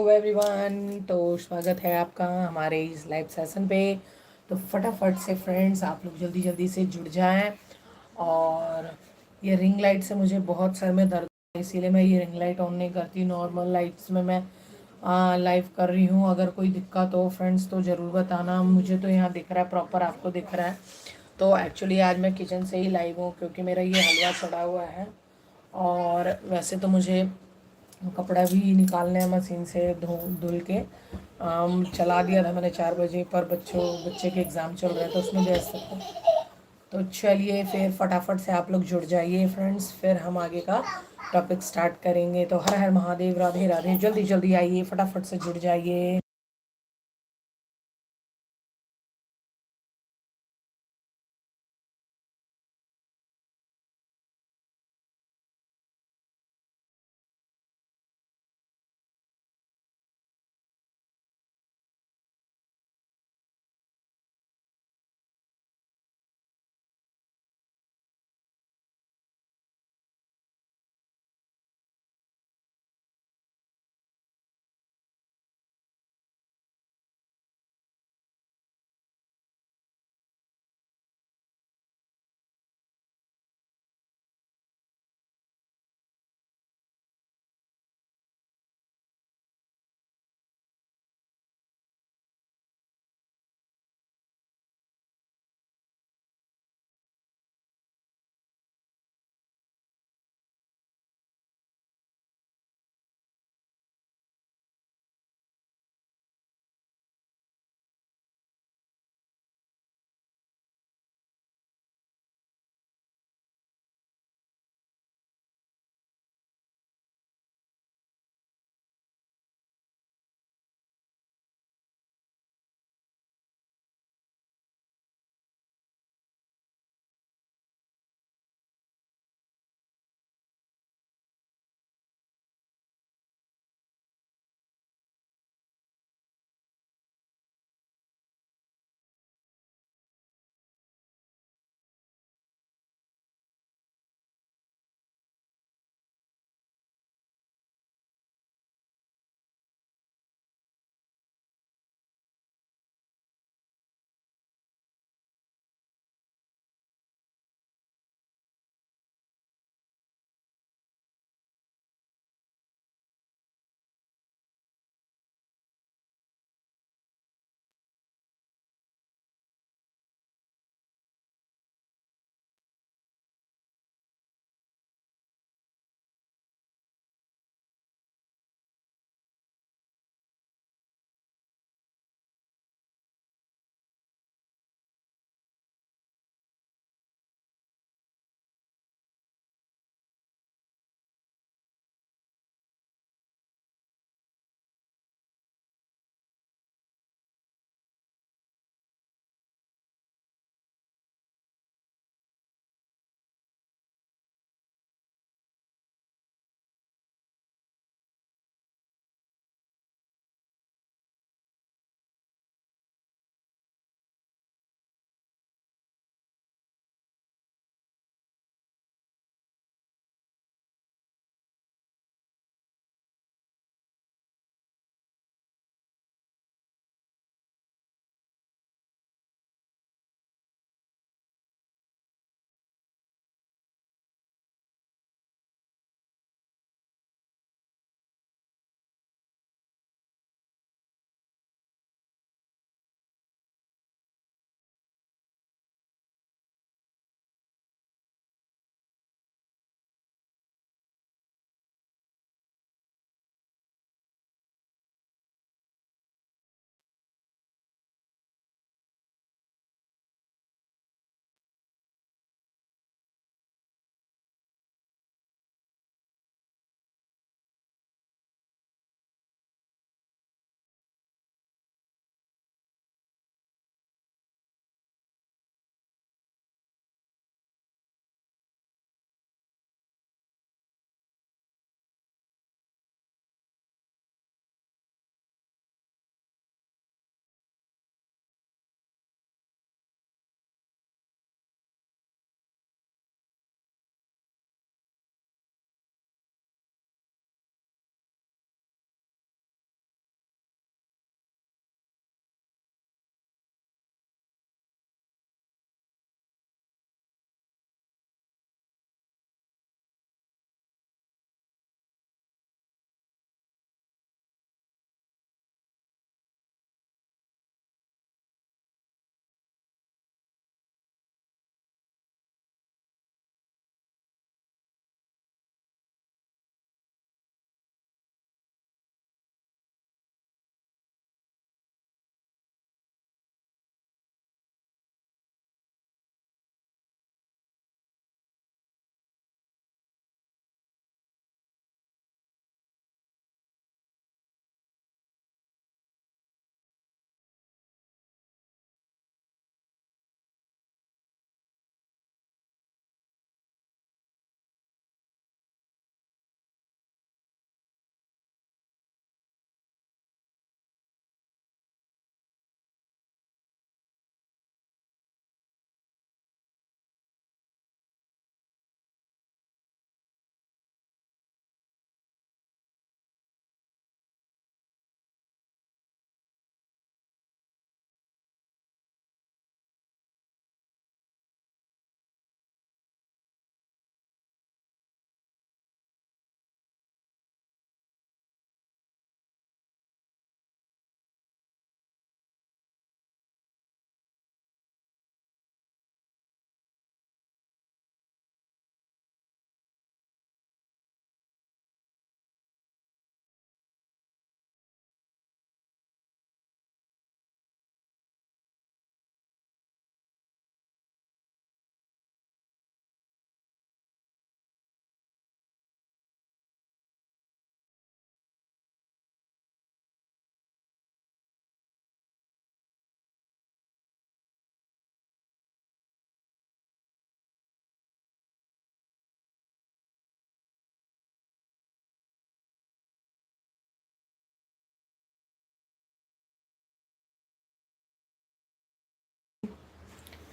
Everyone, तो स्वागत है आपका हमारे इस लाइव सेशन पे। तो फटाफट से फ्रेंड्स आप लोग जल्दी जल्दी से जुड़ जाएं। और ये रिंग लाइट से मुझे बहुत सर में दर्द है, इसीलिए मैं ये रिंग लाइट ऑन नहीं करती। नॉर्मल लाइट्स में मैं लाइव कर रही हूँ। अगर कोई दिक्कत हो फ्रेंड्स तो ज़रूर बताना। मुझे तो यहाँ दिख रहा है प्रॉपर, आपको दिख रहा है। तो एक्चुअली आज मैं किचन से ही लाइव हूँ क्योंकि मेरा ये हलवा चढ़ा हुआ है। और वैसे तो मुझे कपड़ा भी निकालने हैं मशीन से धुल के। चला दिया था मैंने 4 बजे, पर बच्चे के एग्ज़ाम चल रहे हैं तो उसमें व्यस्त था। तो चलिए फिर फटाफट से आप लोग जुड़ जाइए फ्रेंड्स, फिर हम आगे का टॉपिक स्टार्ट करेंगे। तो हर हर महादेव, राधे राधे। जल्दी जल्दी आइए, फटाफट से जुड़ जाइए।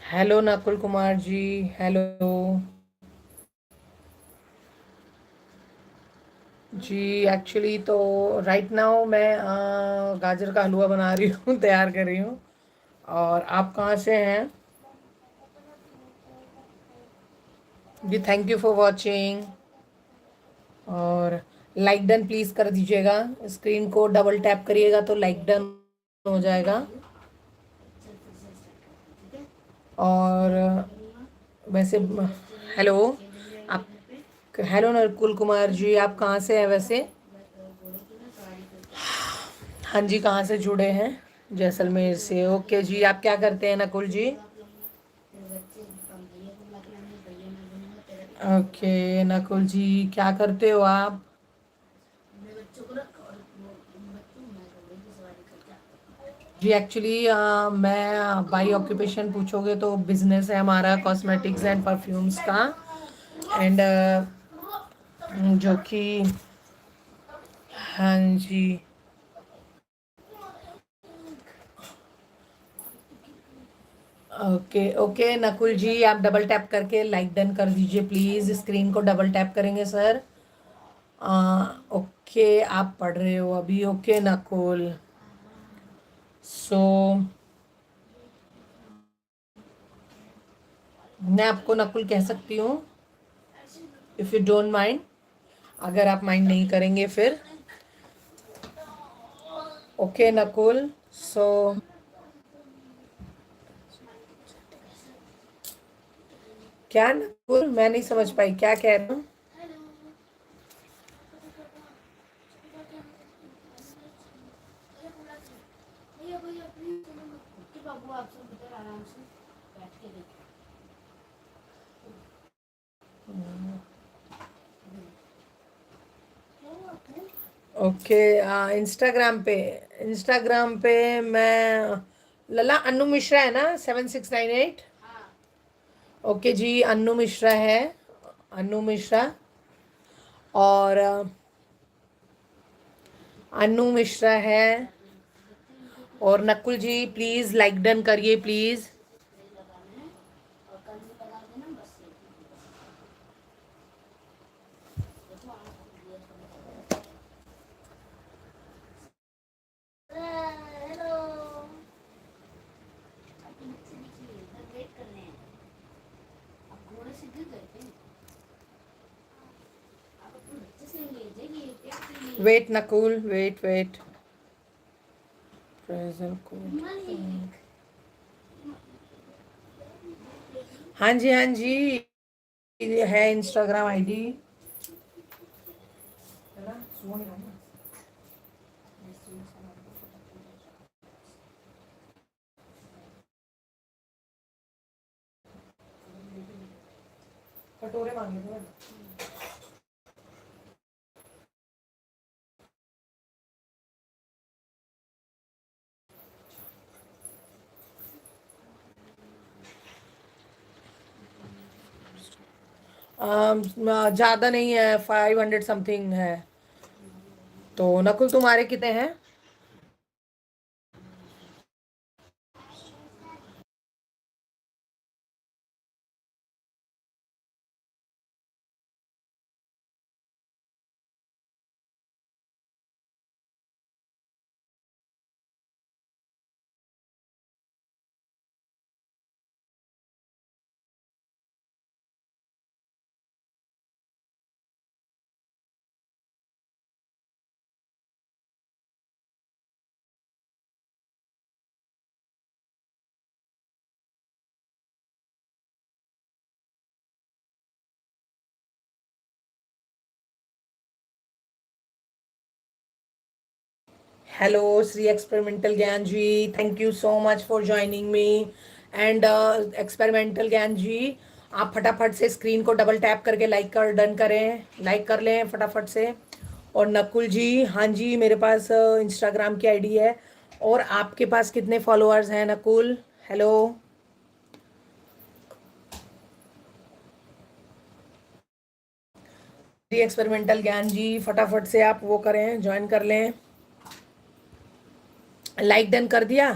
हेलो नकुल कुमार जी, हेलो जी। एक्चुअली तो राइट नाउ मैं गाजर का हलवा बना रही हूँ, तैयार कर रही हूँ। और आप कहाँ से हैं जी? Thank you for watching. और लाइक डन प्लीज़ कर दीजिएगा। स्क्रीन को डबल टैप करिएगा तो लाइक डन हो जाएगा। और वैसे हेलो आप, हेलो नकुल कुमार जी, आप कहाँ से हैं वैसे? हाँ जी, कहाँ से जुड़े हैं? जैसलमेर से। ओके जी, आप क्या करते हैं नकुल जी? ओके नकुल जी, क्या करते हो आप? जी एक्चुअली मैं बाई ऑक्यूपेशन पूछोगे तो बिजनेस है हमारा कॉस्मेटिक्स एंड परफ्यूम्स का। एंड जो कि हाँ जी। ओके ओके नकुल जी, आप डबल टैप करके लाइक डन कर दीजिए प्लीज़। स्क्रीन को डबल टैप करेंगे सर। ओके, आप पढ़ रहे हो अभी? ओके नकुल। सो मैं आपको नकुल कह सकती हूँ, इफ़ यू डोंट माइंड, अगर आप माइंड नहीं करेंगे फिर। ओके नकुल। सो क्या नकुल, मैं नहीं समझ पाई क्या कह रहे हो? ओके, इंस्टाग्राम पे मैं लला अनु मिश्रा है ना, 7698। ओके जी, अनु मिश्रा है, अनु मिश्रा। और अनु मिश्रा है। और Nakul ji please like done करिए please. Wait Nakul, wait wait. Present code. हाँ जी हाँ जी, ये है इंस्टाग्राम आईडी। कटोरे मांगे थे। ज़्यादा नहीं है, 500 समथिंग है। तो नकुल तुम्हारे कितने हैं? Hello Shri experimental Gyan ji, thank you so much for joining me. And experimental Gyan ji, आप फटाफट से स्क्रीन को डबल टैप करके लाइक कर डन करें, लाइक कर लें फटाफट से। और नकुल जी, हाँ जी, मेरे पास इंस्टाग्राम की आईडी है। और आपके पास कितने फॉलोअर्स हैं नकुल? हेलो जी एक्सपेरिमेंटल ज्ञान जी, फटाफट से आप वो करें, ज्वाइन कर लें। लाइक डन कर दिया?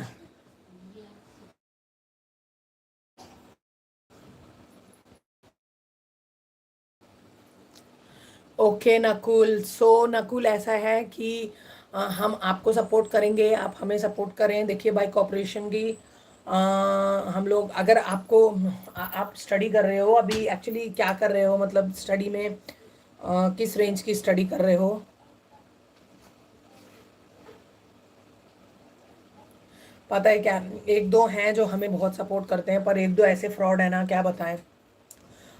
ओके नकुल, नकुल ऐसा है कि हम आपको सपोर्ट करेंगे, आप हमें सपोर्ट करें। देखिए भाई, कॉपरेशन की हम लोग, अगर आपको आप स्टडी कर रहे हो अभी, एक्चुअली क्या कर रहे हो, मतलब स्टडी में किस रेंज की स्टडी कर रहे हो? पता है क्या, एक दो हैं जो हमें बहुत सपोर्ट करते हैं, पर एक दो ऐसे फ्रॉड है ना, क्या बताएं।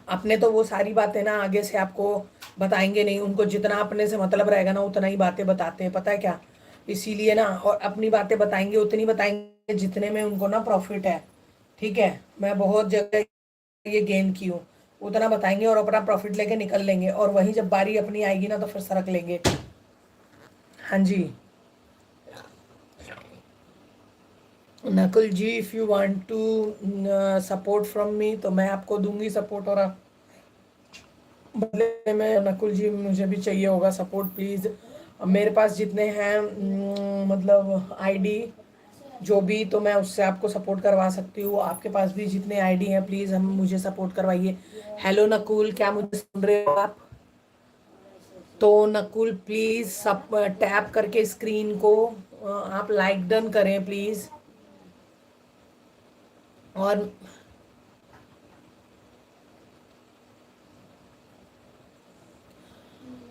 अपने तो वो सारी बातें ना आगे से आपको बताएंगे नहीं, उनको जितना अपने से मतलब रहेगा ना उतना ही बातें बताते हैं, पता है क्या। इसीलिए ना, और अपनी बातें बताएंगे उतनी बताएंगे जितने में उनको ना प्रॉफिट है। ठीक है, मैं बहुत जगह ये गेन की हूँ। उतना बताएंगे और अपना प्रॉफिट लेके निकल लेंगे, और वहीं जब बारी अपनी आएगी ना तो फिर सरक लेंगे। हाँ जी। Nakul ji, if you want to support from me तो मैं आपको दूंगी सपोर्ट, और आप बदले में नकुल जी मुझे भी चाहिए होगा सपोर्ट प्लीज़। मेरे पास जितने हैं मतलब आईडी जो भी, तो मैं उससे आपको सपोर्ट करवा सकती हूँ। आपके पास भी जितने आईडी हैं प्लीज़ हम मुझे सपोर्ट करवाइए। हेलो नकुल, क्या मुझे सुन रहे हो आप? तो नकुल प्लीज़ सब टैप करके स्क्रीन को आप लाइक डन करें प्लीज़। और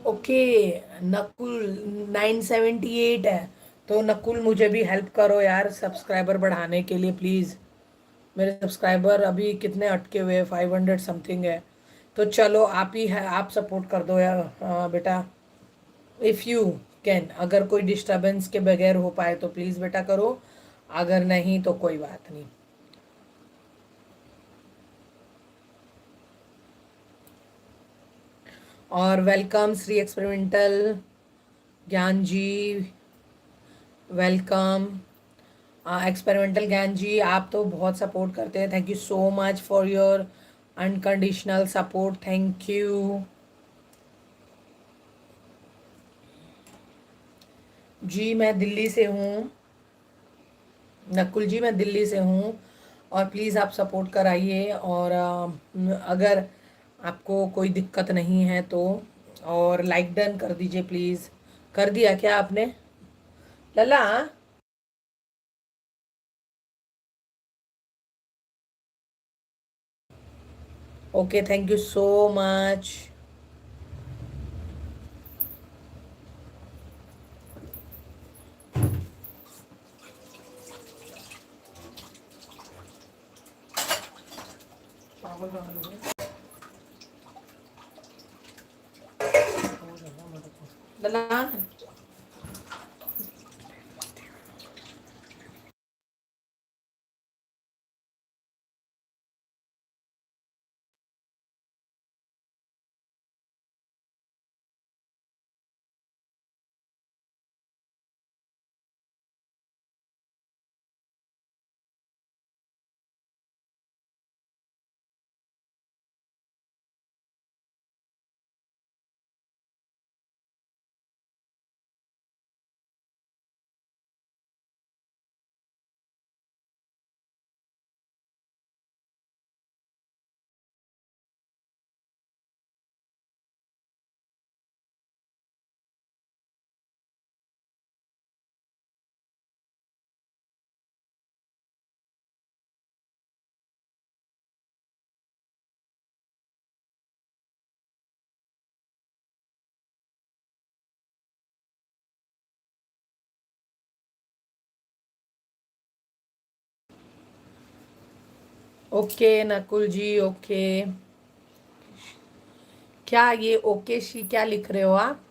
ओके नकुल, 978 है। तो नकुल मुझे भी हेल्प करो यार सब्सक्राइबर बढ़ाने के लिए प्लीज़। मेरे सब्सक्राइबर अभी कितने अटके हुए हैं, 500 समथिंग है। तो चलो आप ही है, आप सपोर्ट कर दो यार बेटा। इफ़ यू कैन, अगर कोई डिस्टरबेंस के बगैर हो पाए तो प्लीज़ बेटा करो, अगर नहीं तो कोई बात नहीं। और वेलकम श्री एक्सपेरिमेंटल ज्ञान जी, वेलकम। एक्सपेरिमेंटल ज्ञान जी, आप तो बहुत सपोर्ट करते हैं, thank you so much for your unconditional support, thank you. जी मैं दिल्ली से हूँ, नकुल जी मैं दिल्ली से हूँ। और प्लीज़ आप सपोर्ट कराइए, और अगर आपको कोई दिक्कत नहीं है तो, और लाइक डन कर दीजिए प्लीज़। कर दिया क्या आपने लला? Okay, thank you so much. लला, ओके नकुल जी, ओके। क्या ये ओके शी क्या लिख रहे हो आप?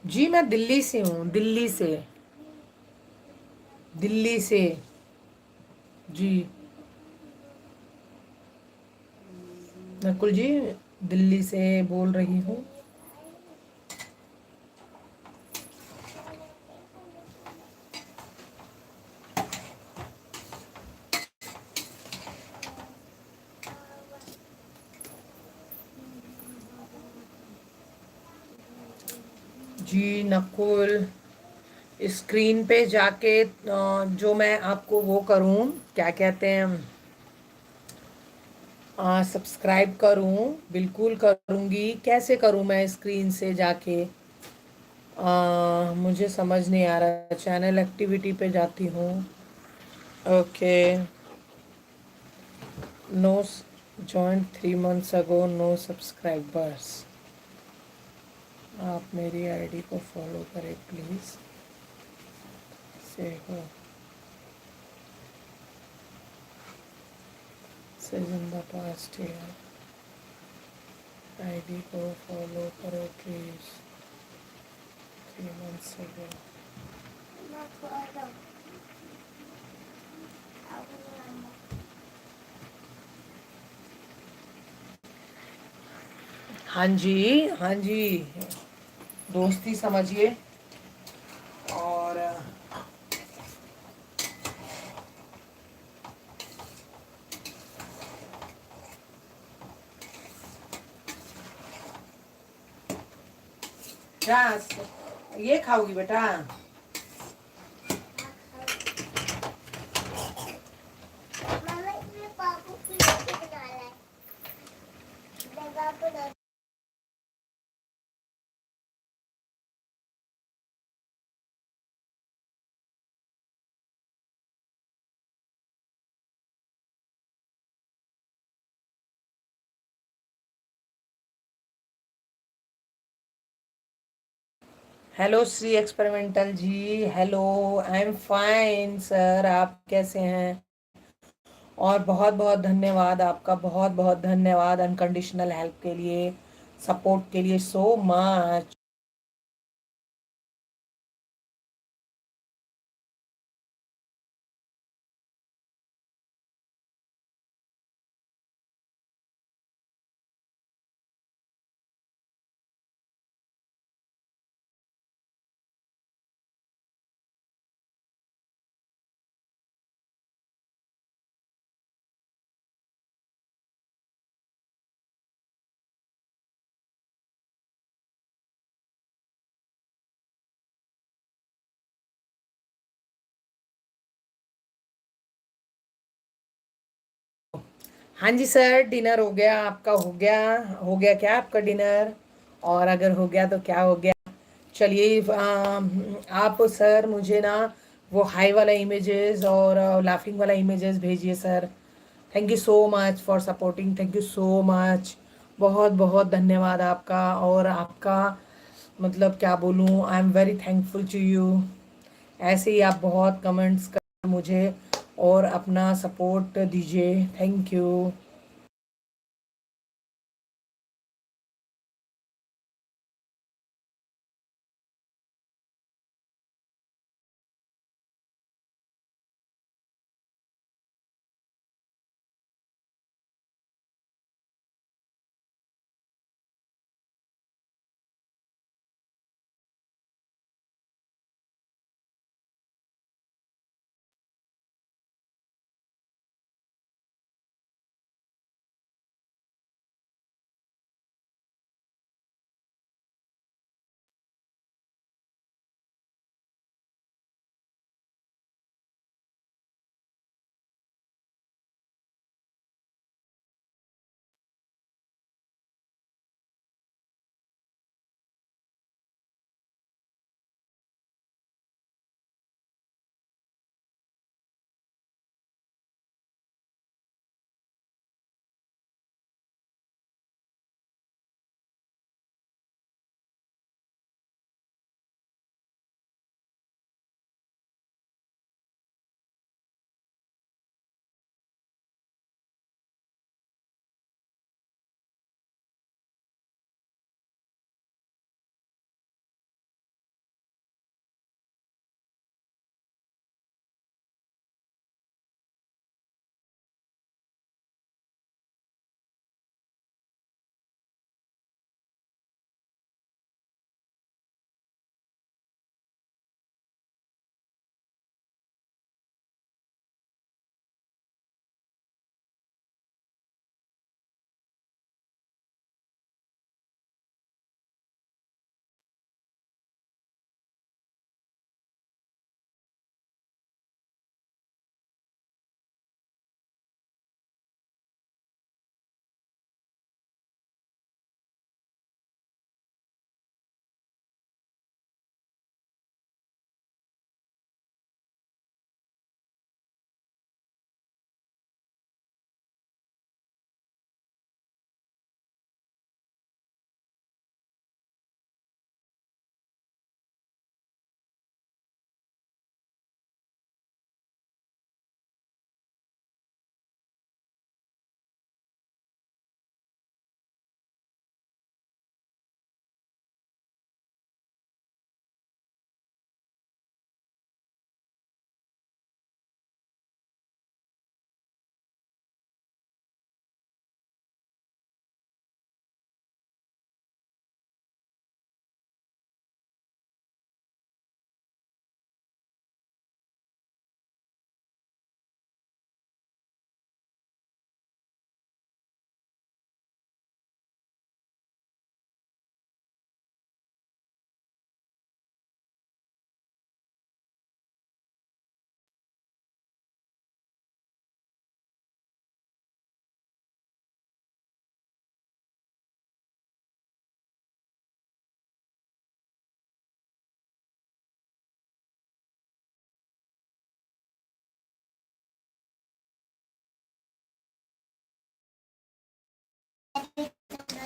जी मैं दिल्ली से हूँ, दिल्ली से, दिल्ली से। जी नकुल जी, दिल्ली से बोल रही हूँ। जी नकुल, स्क्रीन पे जाके जो मैं आपको वो करूं, क्या कहते हैं, सब्सक्राइब करूं? बिल्कुल करूंगी। कैसे करूं मैं स्क्रीन से जाके? मुझे समझ नहीं आ रहा। चैनल एक्टिविटी पे जाती हूँ। Okay. No. Join 3 months ago, no subscribers. आप मेरी आईडी को फॉलो करें प्लीज़। से हो says in the past year. ID को फॉलो करो प्लीज़। 3 months ago. हाँ जी, हाँ जी। दोस्ती समझिए। और क्या ये खाओगी बेटा? Hello Shri experimental ji. Hello. I am fine sir, आप कैसे हैं? और बहुत बहुत धन्यवाद आपका, बहुत बहुत धन्यवाद अनकंडीशनल हेल्प के लिए, सपोर्ट के लिए। So much. हाँ जी सर, डिनर हो गया। आपका हो गया? हो गया क्या आपका डिनर? और अगर हो गया तो क्या हो गया? चलिए, आप सर मुझे ना वो हाई वाला इमेजेस और लाफिंग वाला इमेजेस भेजिए sir. Thank you so much for supporting. Thank you so much. बहुत बहुत धन्यवाद आपका। और आपका मतलब क्या बोलूँ, I am very thankful to you. ऐसे ही आप बहुत कमेंट्स कर मुझे और अपना सपोर्ट दीजिए। Thank you.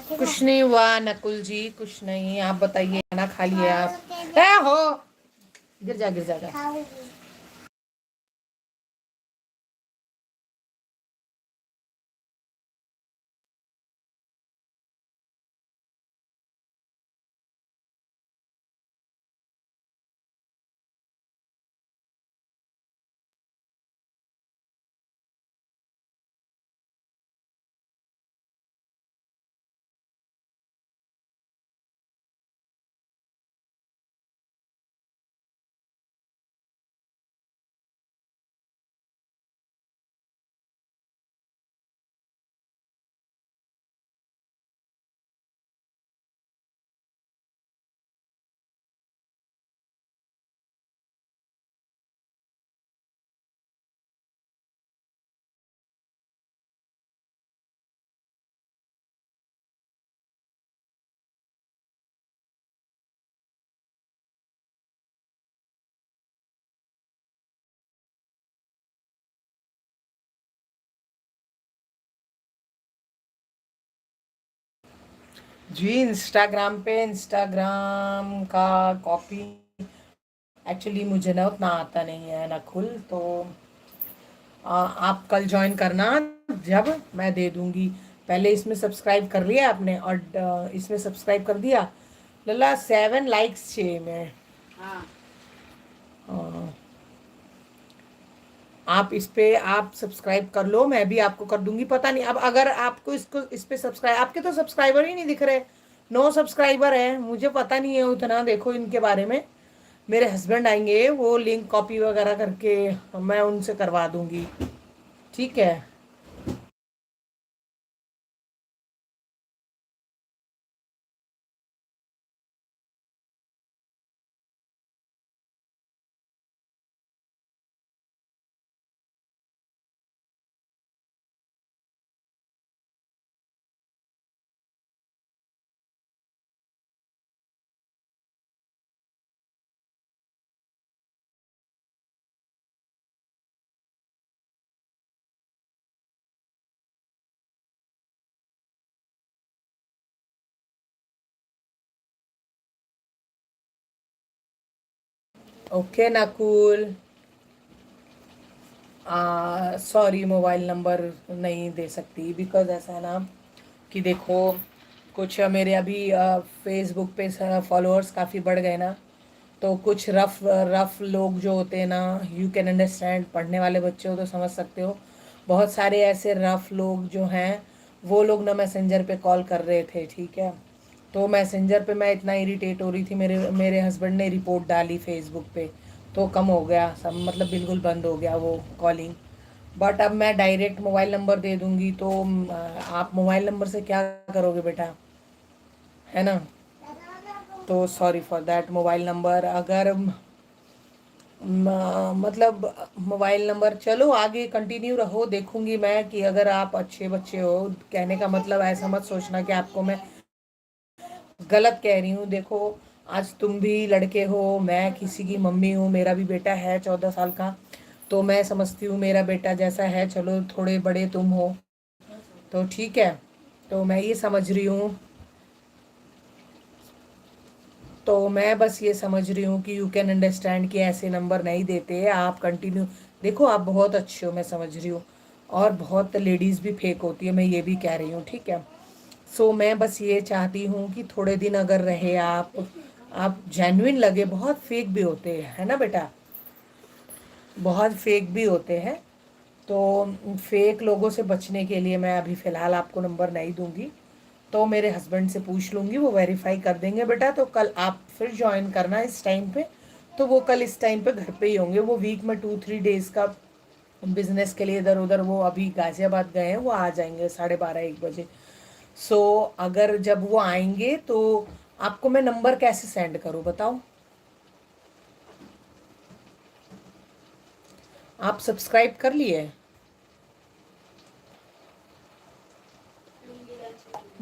कुछ नहीं हुआ नकुल जी, कुछ नहीं। आप बताइए, खाना खा लिया आप? हो, गिर जा गिर जाएगा। जी इंस्टाग्राम का कॉपी एक्चुअली मुझे ना उतना आता नहीं है नकुल, तो आप कल ज्वाइन करना, जब मैं दे दूंगी। पहले इसमें सब्सक्राइब कर लिया आपने, और इसमें सब्सक्राइब कर दिया। लला 7 लाइक्स चाहिए मैं। अ, आप इस पे आप सब्सक्राइब कर लो, मैं भी आपको कर दूंगी। पता नहीं अब अगर आपको इसको इस पे सब्सक्राइब, आपके तो सब्सक्राइबर ही नहीं दिख रहे, 9 सब्सक्राइबर है। मुझे पता नहीं है उतना, देखो इनके बारे में। मेरे हस्बैंड आएंगे, वो लिंक कॉपी वगैरह करके मैं उनसे करवा दूंगी, ठीक है। Okay Nakul, sorry mobile number नहीं दे सकती, बिकॉज ऐसा है ना कि देखो, कुछ मेरे अभी फेसबुक पे फॉलोअर्स काफ़ी बढ़ गए ना, तो कुछ रफ रफ लोग जो होते हैं ना, यू कैन अंडरस्टैंड, पढ़ने वाले बच्चे हो तो समझ सकते हो। बहुत सारे ऐसे रफ लोग जो हैं, वो लोग ना मैसेंजर पे कॉल कर रहे थे, ठीक है। तो मैसेंजर पे मैं इतना इरिटेट हो रही थी, मेरे मेरे हस्बैंड ने रिपोर्ट डाली फेसबुक पे, तो कम हो गया सब, मतलब बिल्कुल बंद हो गया वो कॉलिंग। बट अब मैं डायरेक्ट मोबाइल नंबर दे दूंगी, तो आप मोबाइल नंबर से क्या करोगे बेटा, है ना। तो sorry for that. Mobile number अगर मतलब मोबाइल नंबर, चलो आगे कंटिन्यू रहो, देखूंगी मैं कि अगर आप अच्छे बच्चे हो। कहने का मतलब ऐसा मत सोचना कि आपको मैं गलत कह रही हूँ। देखो, आज तुम भी लड़के हो, मैं किसी की मम्मी हूँ, मेरा भी बेटा है 14 साल का, तो मैं समझती हूँ मेरा बेटा जैसा है, चलो थोड़े बड़े तुम हो तो ठीक है। तो मैं ये समझ रही हूँ, तो मैं बस ये समझ रही हूँ कि यू कैन अंडरस्टैंड कि ऐसे नंबर नहीं देते आप, कंटिन्यू। देखो आप बहुत अच्छे हो, मैं समझ रही हूँ, और बहुत लेडीज़ भी फेक होती है, मैं ये भी कह रही हूँ, ठीक है। सो मैं बस ये चाहती हूँ कि थोड़े दिन अगर रहे आप जेन्युइन लगे, बहुत फेक भी होते हैं, है ना बेटा, बहुत फेक भी होते हैं। तो फेक लोगों से बचने के लिए मैं अभी फ़िलहाल आपको नंबर नहीं दूंगी, तो मेरे हस्बैंड से पूछ लूँगी, वो वेरीफाई कर देंगे बेटा। तो कल आप फिर ज्वाइन करना इस टाइम पे, तो वो कल इस टाइम पे घर पे ही होंगे। वो वीक में 2-3 डेज़ का बिजनेस के लिए इधर उधर, वो अभी गाजियाबाद गए हैं, वो आ जाएंगे 12:30-1 बजे। सो अगर जब वो आएंगे तो आपको मैं नंबर कैसे सेंड करूँ बताओ। आप सब्सक्राइब कर लिए?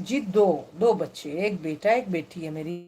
जी, दो, दो बच्चे, एक बेटा एक बेटी है मेरी।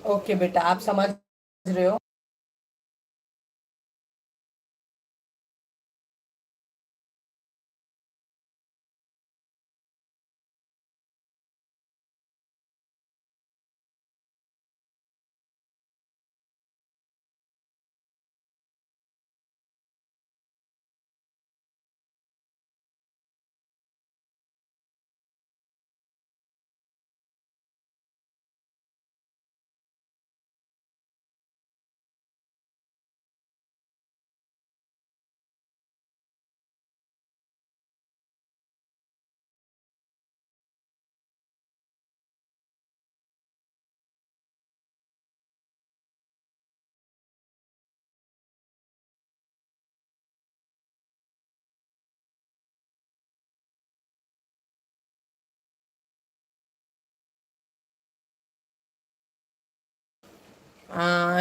ओके बेटा, आप समझ रहे हो।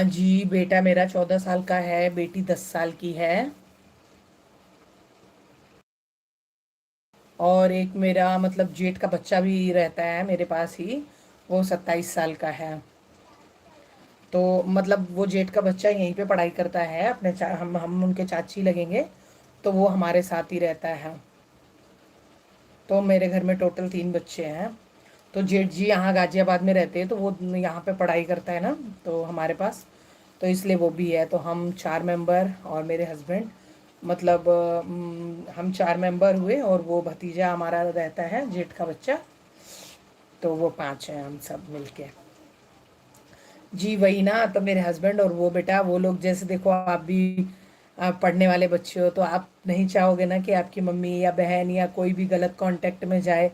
जी बेटा मेरा 14 साल का है, बेटी 10 साल की है। और एक मेरा मतलब जेठ का बच्चा भी रहता है मेरे पास ही, वो 27 साल का है। तो मतलब वो जेठ का बच्चा यहीं पे पढ़ाई करता है अपने हम उनके चाची लगेंगे। तो वो हमारे साथ ही रहता है। तो मेरे घर में टोटल 3 बच्चे हैं। तो जेठ जी यहाँ गाजियाबाद में रहते हैं, तो वो यहाँ पे पढ़ाई करता है ना, तो हमारे पास। तो इसलिए वो भी है, तो हम 4 मेंबर और मेरे हस्बैंड, मतलब हम 4 मेंबर हुए, और वो भतीजा हमारा रहता है जेठ का बच्चा। तो वो 5 हैं हम सब मिलके। जी वही ना, तो मेरे हस्बैंड और वो बेटा, वो लोग जैसे देखो, आप भी आप पढ़ने वाले बच्चे हो, तो आप नहीं चाहोगे ना कि आपकी मम्मी या बहन या कोई भी गलत कांटेक्ट में जाए।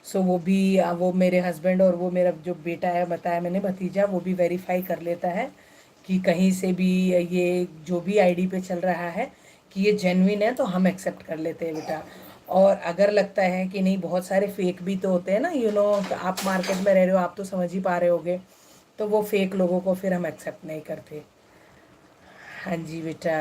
सो वो भी वो मेरे हस्बैंड और वो मेरा जो बेटा है, बताया मैंने भतीजा, वो भी वेरीफाई कर लेता है कि कहीं से भी ये जो भी आईडी पे चल रहा है कि ये जेन्युइन है, तो हम एक्सेप्ट कर लेते हैं बेटा। और अगर लगता है कि नहीं, बहुत सारे फेक भी तो होते हैं ना, आप मार्केट में रह रहे हो, आप तो समझ ही पा रहे होगे। तो वो फेक लोगों को फिर हम एक्सेप्ट नहीं करते। हाँ जी बेटा।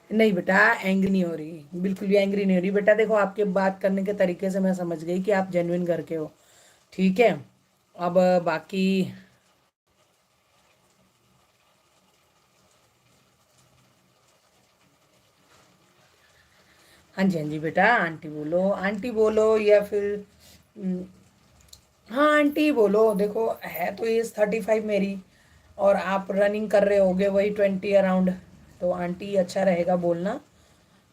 नहीं बेटा, एंग्री नहीं हो रही, बिल्कुल भी एंग्री नहीं हो रही बेटा। देखो, आपके बात करने के तरीके से मैं समझ गई कि आप जेन्युइन घर के हो। ठीक है। अब बाकी। हाँ जी, हाँ जी बेटा, आंटी बोलो, आंटी बोलो, या फिर हाँ आंटी बोलो। देखो, है तो एज 35 मेरी, और आप रनिंग कर रहे होगे वही 20 अराउंड। तो आंटी अच्छा रहेगा बोलना।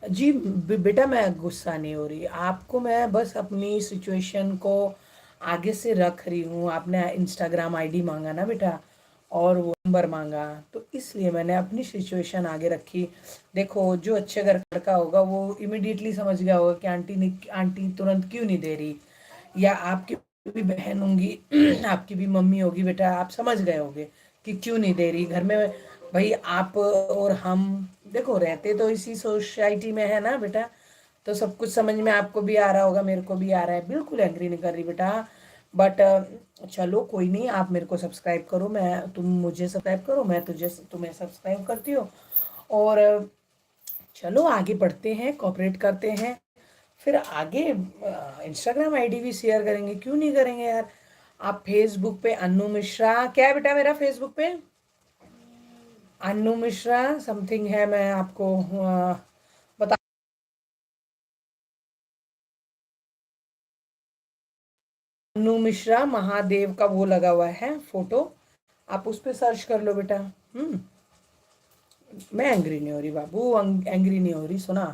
जी बेटा, मैं गुस्सा नहीं हो रही आपको, मैं बस अपनी सिचुएशन को आगे से रख रही हूँ। आपने इंस्टाग्राम आईडी मांगा ना बेटा, और वो नंबर मांगा। तो इसलिए मैंने अपनी सिचुएशन आगे रखी। देखो, जो अच्छे घर का लड़का होगा वो इमिडिएटली समझ गया होगा कि आंटी तुरंत क्यों नहीं दे रही, या आपकी भी बहन होंगी आपकी भी मम्मी होगी बेटा, आप समझ गए होगे कि क्यों नहीं दे रही घर में। भाई आप और हम देखो रहते तो इसी सोसाइटी में है ना बेटा, तो सब कुछ समझ में आपको भी आ रहा होगा, मेरे को भी आ रहा है। बिल्कुल एग्री नहीं कर रही बेटा, बट चलो कोई नहीं, आप मेरे को सब्सक्राइब करो, मैं तुम मुझे सब्सक्राइब करो, मैं तुम्हें सब्सक्राइब करती हूँ। और चलो आगे बढ़ते हैं, कोऑपरेट करते हैं, फिर आगे इंस्टाग्राम आईडी भी शेयर करेंगे, क्यों नहीं करेंगे यार। आप फेसबुक पे अन्नू मिश्रा, क्या है बेटा मेरा फेसबुक पे, अन्नू मिश्रा समथिंग है, मैं आपको बता, अन्नू मिश्रा महादेव का वो लगा हुआ है फोटो, आप उस पे सर्च कर लो बेटा। हम्म। मैं एंग्री नहीं हो रही बाबू, एंग्री नहीं हो रही, सुना।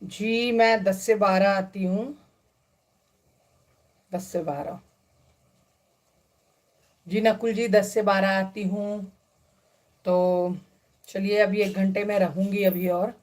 जी मैं 10 से 12 आती हूँ। 10 से 12। जी नकुल जी 10 से 12 आती हूँ। तो चलिए अभी 1 घंटे में रहूंगी अभी और।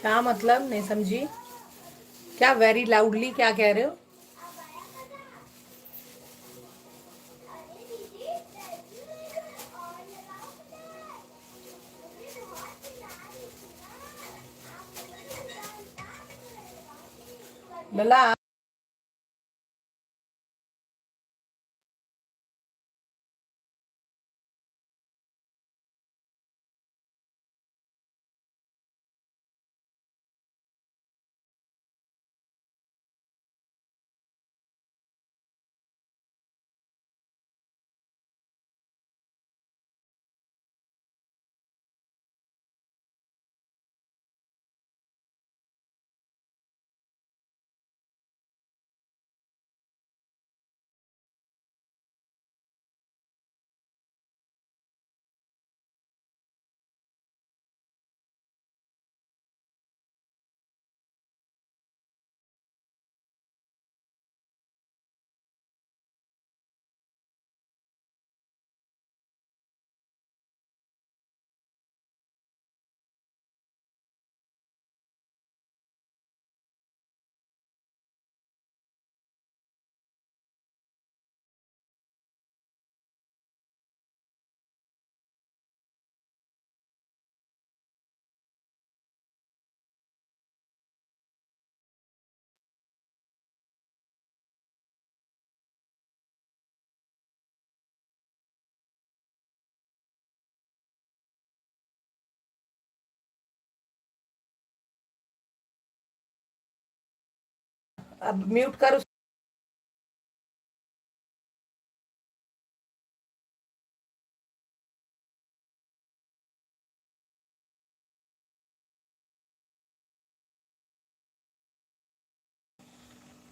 क्या मतलब नहीं समझी। क्या वेरी लाउडली क्या कह रहे हो। लला अब म्यूट कर।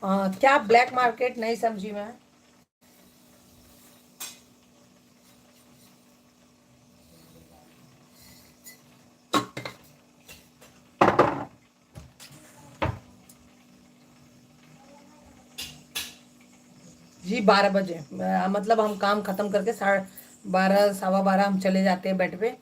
क्या ब्लैक मार्केट, नहीं समझी मैं। जी 12 बजे, मतलब हम काम खत्म करके 12, 12:15 हम चले जाते हैं बेड पे।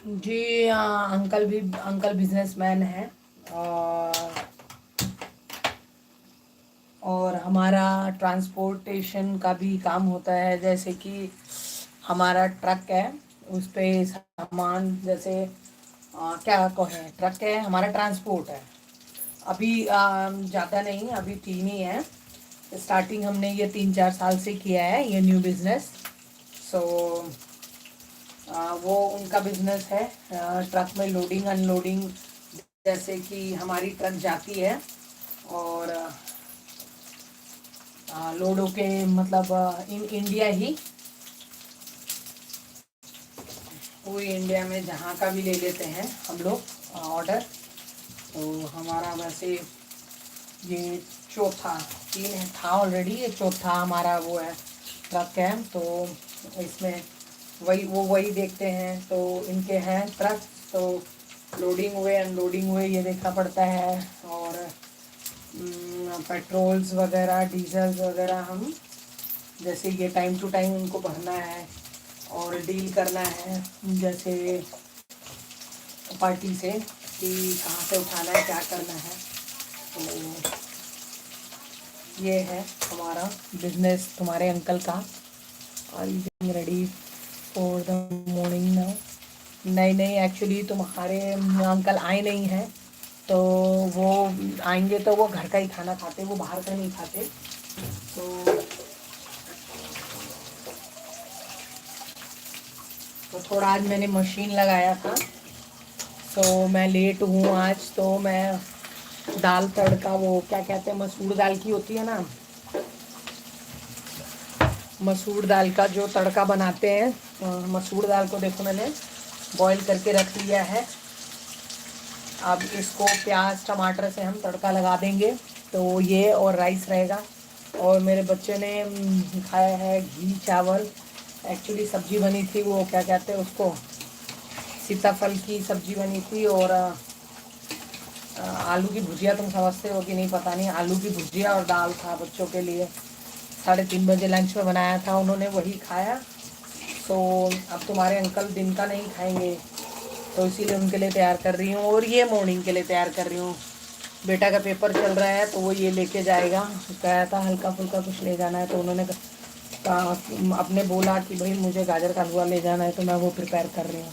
जी अंकल भी, अंकल बिजनेसमैन है। और हमारा ट्रांसपोर्टेशन का भी काम होता है, जैसे कि हमारा ट्रक है, उस पे सामान, जैसे क्या कहें, ट्रक है हमारा, ट्रांसपोर्ट है। अभी ज़्यादा नहीं, अभी 3 ही है। स्टार्टिंग हमने ये 3-4 साल से किया है ये न्यू बिजनेस। सो वो उनका बिजनेस है। ट्रक में लोडिंग अनलोडिंग, जैसे कि हमारी ट्रक जाती है और लोड होके, मतलब इन इंडिया ही, पूरी इंडिया में जहाँ का भी ले लेते हैं हम लोग ऑर्डर। तो हमारा वैसे ये चौथा, 3 है था ऑलरेडी, ये चौथा हमारा वो है, ट्रक है। तो इसमें वही देखते हैं, तो इनके हैं ट्रक, तो लोडिंग हुए अनलोडिंग हुए ये देखना पड़ता है। और पेट्रोल्स वगैरह, डीजल्स वगैरह, हम जैसे ये टाइम टू टाइम उनको भरना है और डील करना है, जैसे पार्टी से कि कहाँ से उठाना है, क्या करना है। तो ये है हमारा बिजनेस तुम्हारे अंकल का। Are you ready for the morning now? नहीं नहीं, एक्चुअली तुम्हारे अंकल आए नहीं हैं, तो वो आएंगे तो वो घर का ही खाना खाते, वो बाहर का नहीं खाते। तो थोड़ा आज मैंने मशीन लगाया था, तो मैं लेट हूँ आज। तो मैं दाल तड़का, वो क्या कहते हैं, मसूर दाल की होती है ना, मसूर दाल का जो तड़का बनाते हैं, मसूर दाल को देखो मैंने बॉईल करके रख लिया है। अब इसको प्याज टमाटर से हम तड़का लगा देंगे, तो ये और राइस रहेगा। और मेरे बच्चे ने खाया है घी चावल। एक्चुअली सब्जी बनी थी, वो क्या कहते हैं उसको, सीताफल की सब्जी बनी थी। और आलू की भुजिया, तुम समझते हो कि नहीं पता नहीं, आलू की भुजिया और दाल था बच्चों के लिए। 3:30 बजे लंच में बनाया था, उन्होंने वही खाया। तो अब तुम्हारे अंकल दिन का नहीं खाएंगे, तो इसीलिए उनके लिए तैयार कर रही हूँ, और ये मॉर्निंग के लिए तैयार कर रही हूँ। बेटा का पेपर चल रहा है तो वो ये लेके जाएगा। कहा था हल्का फुल्का कुछ ले जाना है, तो उन्होंने कहा, अपने बोला कि भाई मुझे गाजर का हलवा ले जाना है, तो मैं वो प्रिपेयर कर रही हूँ।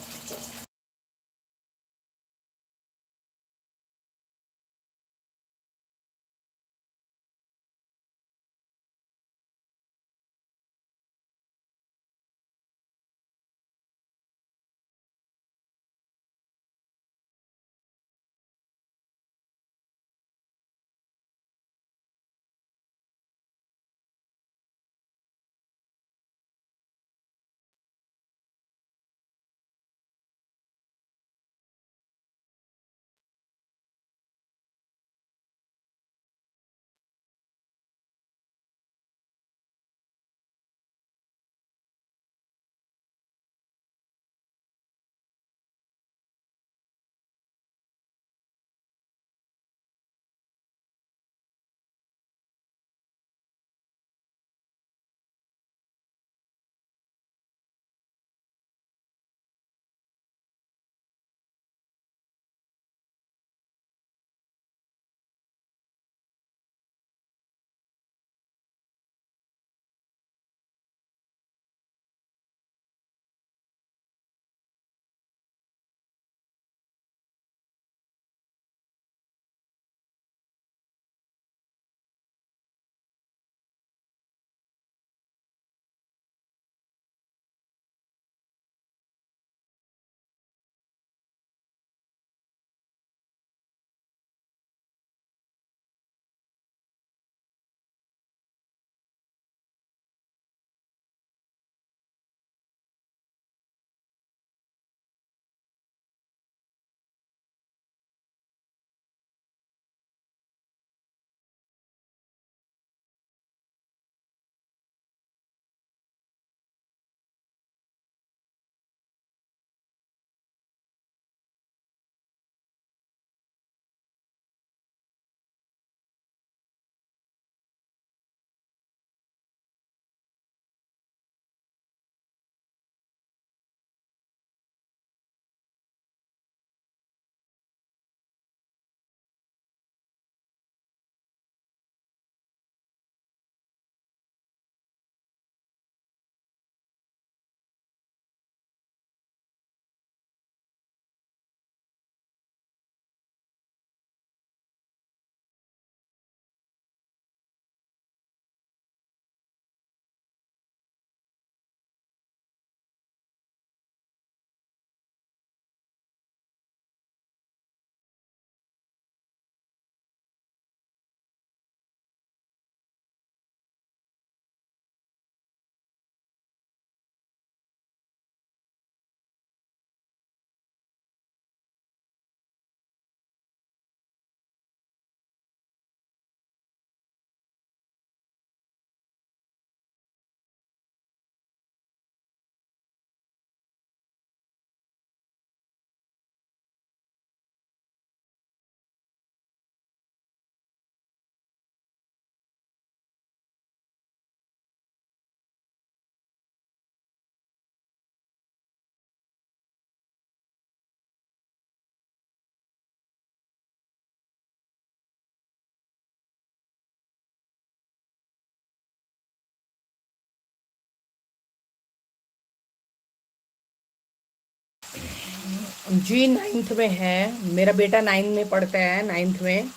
जी 9th में है मेरा बेटा, 9 में पढ़ता है, 9th में।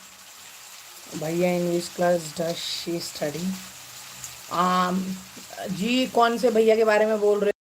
भैया English class does she study. आम जी कौन से भैया के बारे में बोल रहे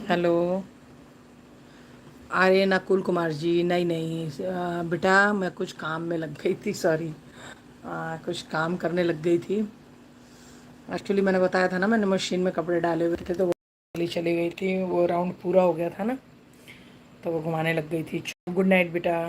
हेलो। अरे नकुल कुमार जी, नहीं नहीं, बेटा मैं कुछ काम में लग गई थी, सॉरी। कुछ काम करने लग गई थी। एक्चुअली मैंने बताया था ना, मैंने मशीन में कपड़े डाले हुए थे तो वो चली गई थी, वो राउंड पूरा हो गया था ना, तो वो घुमाने लग गई थी। गुड नाइट बेटा।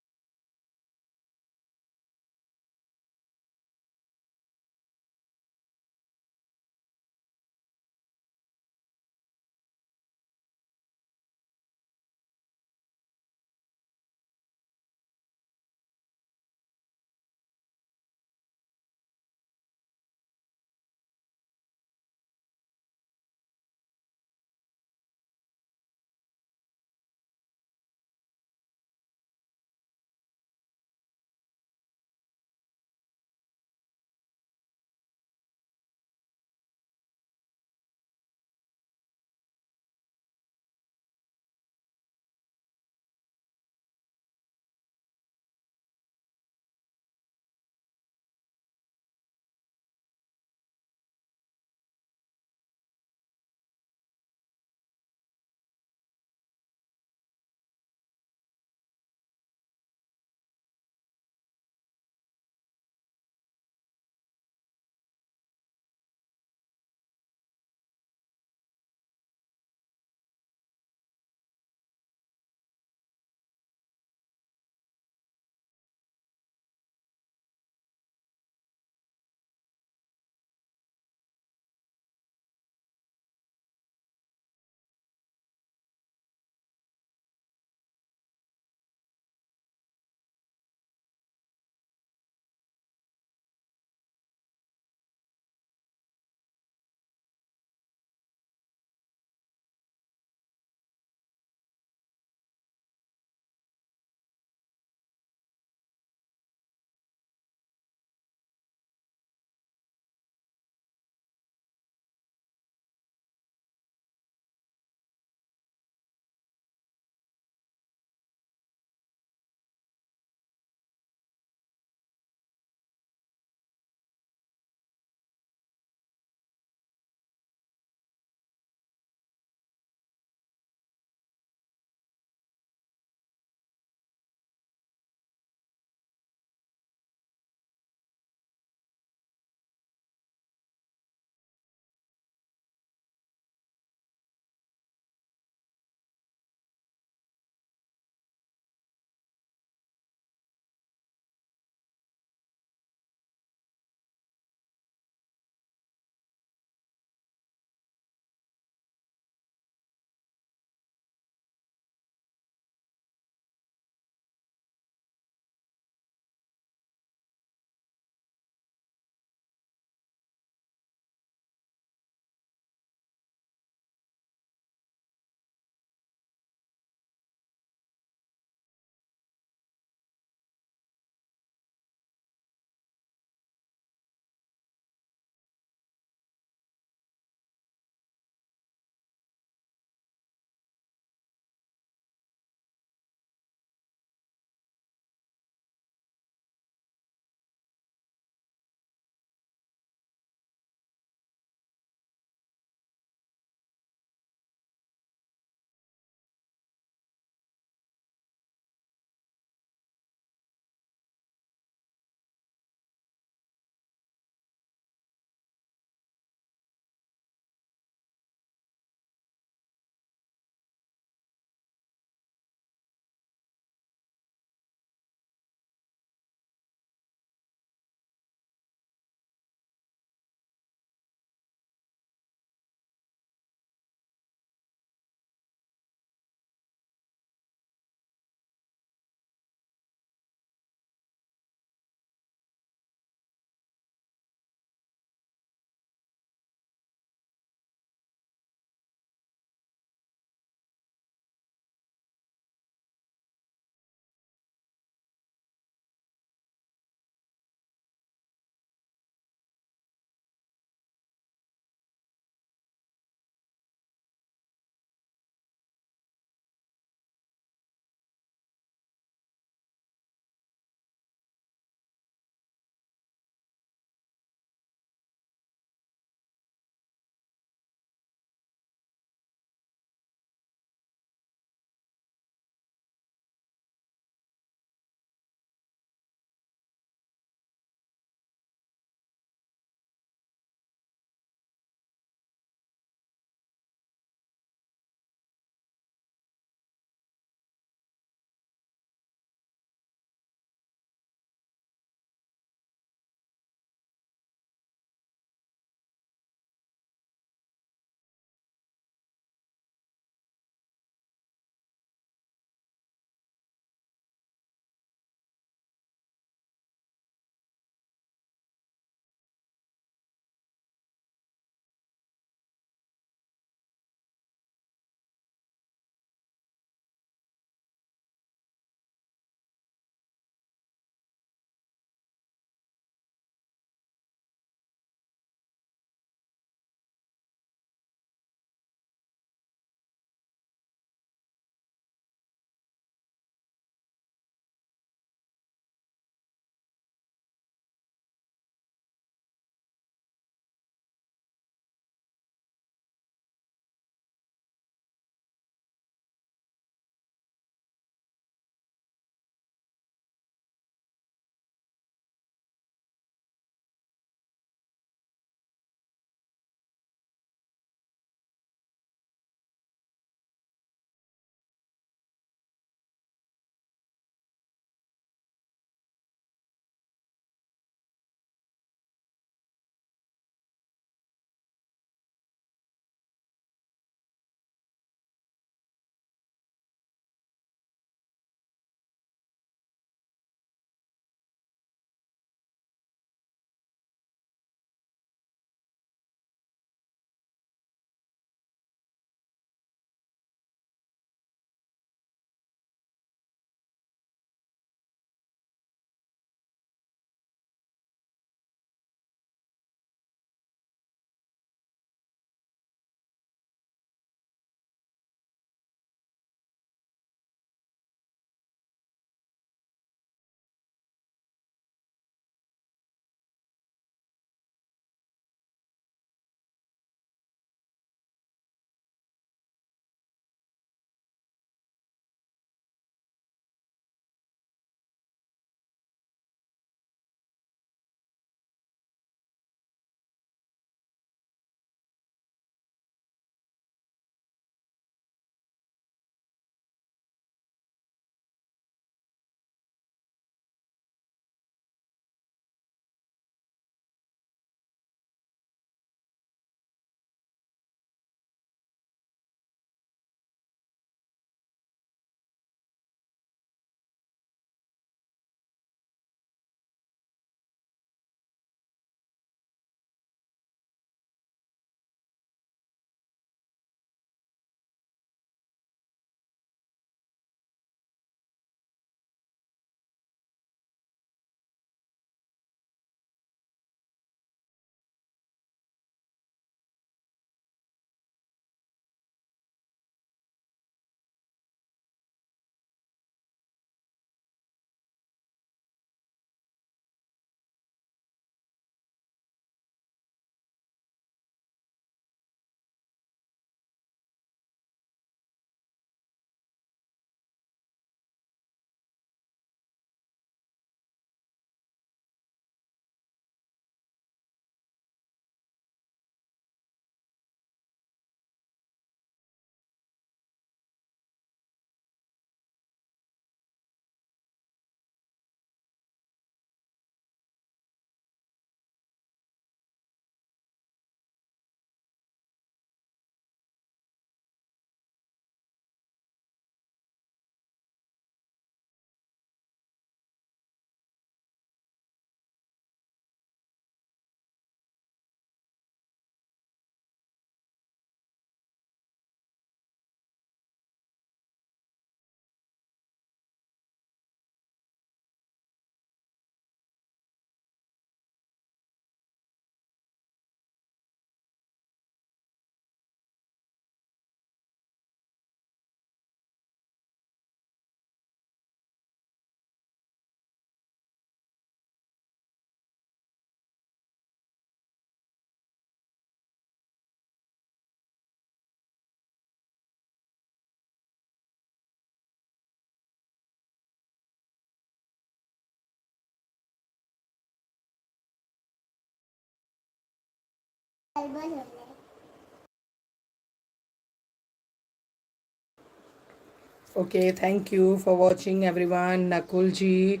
Okay, thank you for watching everyone. Nakul ji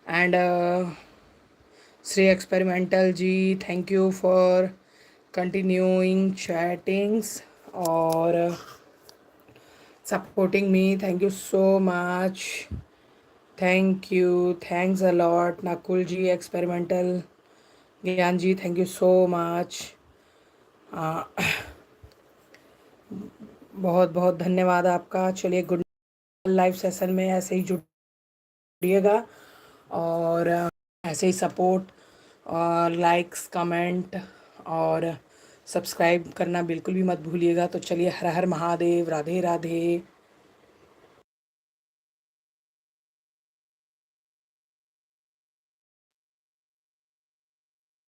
and Sri Experimental ji, thank you for continuing chattings or supporting me. Thank you so much. Thank you. Thanks a lot. Nakul ji, Experimental, Gyan ji, thank you so much. बहुत बहुत धन्यवाद आपका. चलिए, good live session में ऐसे ही जुड़िएगा और ऐसे ही support और लाइक्स कमेंट और सब्सक्राइब करना बिल्कुल भी मत भूलिएगा. तो चलिए, हर हर महादेव, राधे राधे.